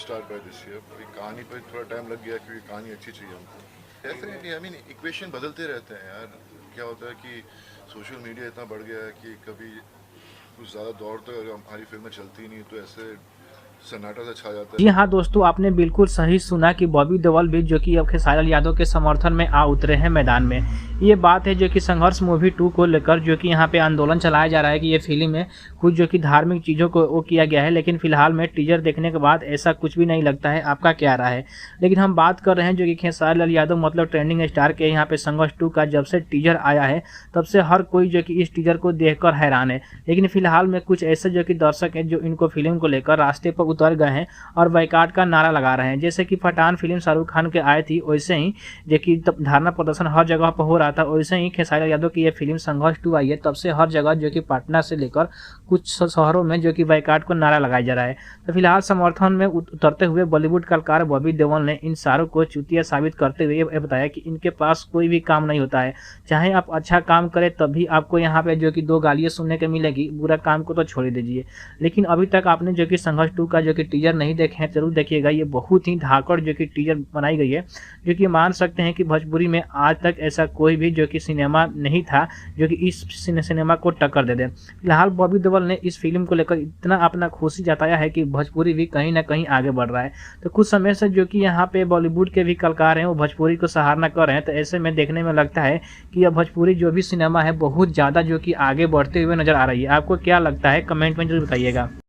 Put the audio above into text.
start by this year. अभी कहानी पे थोड़ा टाइम लग गया क्योंकि कहानी अच्छी चाहिए हमको. Definitely, I mean इक्वेशन बदलते रहते हैं यार. क्या होता है कि सोशल मीडिया इतना बढ़ गया है कि कभी कुछ ज़्यादा दौर तक अगर हमारी फिल्में चलती नहीं तो ऐसे सन्नाटा सा छा जाता है. जी हाँ दोस्तों, आपने बिल्कुल सही सुना कि बॉबी देओल भी जो कि अब खेसारी लाल यादव के समर्थन में आ उतरे हैं मैदान में. ये बात है जो कि संघर्ष मूवी 2 को लेकर जो कि यहाँ पे आंदोलन चलाया जा रहा है कि ये फिल्म में कुछ जो कि धार्मिक चीज़ों को वो किया गया है, लेकिन फिलहाल में टीजर देखने के बाद ऐसा कुछ भी नहीं लगता है. आपका क्या राय है? लेकिन हम बात कर रहे हैं जो कि खेसारी लाल यादव मतलब ट्रेंडिंग स्टार के यहाँ पे संघर्ष 2 का जब से टीजर आया है तब से हर कोई जो कि इस टीजर को देखकर हैरान है. लेकिन फिलहाल में कुछ ऐसे जो कि दर्शक हैं जो इनको फिल्म को लेकर रास्ते पर उतर गए हैं और बायकॉट का नारा लगा रहे हैं. जैसे कि पठान फिल्म शाहरुख खान के आई थी, वैसे ही जो कि धरना प्रदर्शन हर जगह पर हो रहा था, वैसे ही खेसारी लाल यादव की ये फिल्म संघर्ष 2 आई है तब से हर जगह जो कि पटना से लेकर कुछ शहरों में जो कि बायकॉट को नारा लगाया जा रहा है. तो फिलहाल समर्थन में उतरते हुए बॉलीवुड कलाकार बॉबी देओल ने इन सारों को चुतिया साबित करते हुए ये बताया कि इनके पास कोई भी काम नहीं होता है. चाहे आप अच्छा काम करें तब भी आपको यहाँ पे जो कि 2 गालियाँ सुनने को मिलेगी, बुरा काम को तो छोड़ दीजिए. लेकिन अभी तक आपने जो कि संघर्ष 2 का जो कि टीजर नहीं देखे हैं, जरूर देखिएगा. ये बहुत ही धाकड़ जो कि टीजर बनाई गई है, जो कि मान सकते हैं कि भोजपुरी में आज तक ऐसा कोई भी जो कि सिनेमा नहीं था जो कि इस सिनेमा को टक्कर दे दे. फिलहाल बॉबी देओल ने इस फिल्म को लेकर इतना अपना खुशी जताया है कि भोजपुरी भी कहीं ना कहीं आगे बढ़ रहा है. तो कुछ समय से जो कि यहाँ पे बॉलीवुड के भी कलाकार हैं वो भोजपुरी को सराहना कर रहे हैं. तो ऐसे में देखने में लगता है कि यह भोजपुरी जो भी सिनेमा है बहुत ज़्यादा जो कि आगे बढ़ते हुए नजर आ रही है. आपको क्या लगता है? कमेंट में जरूर बताइएगा.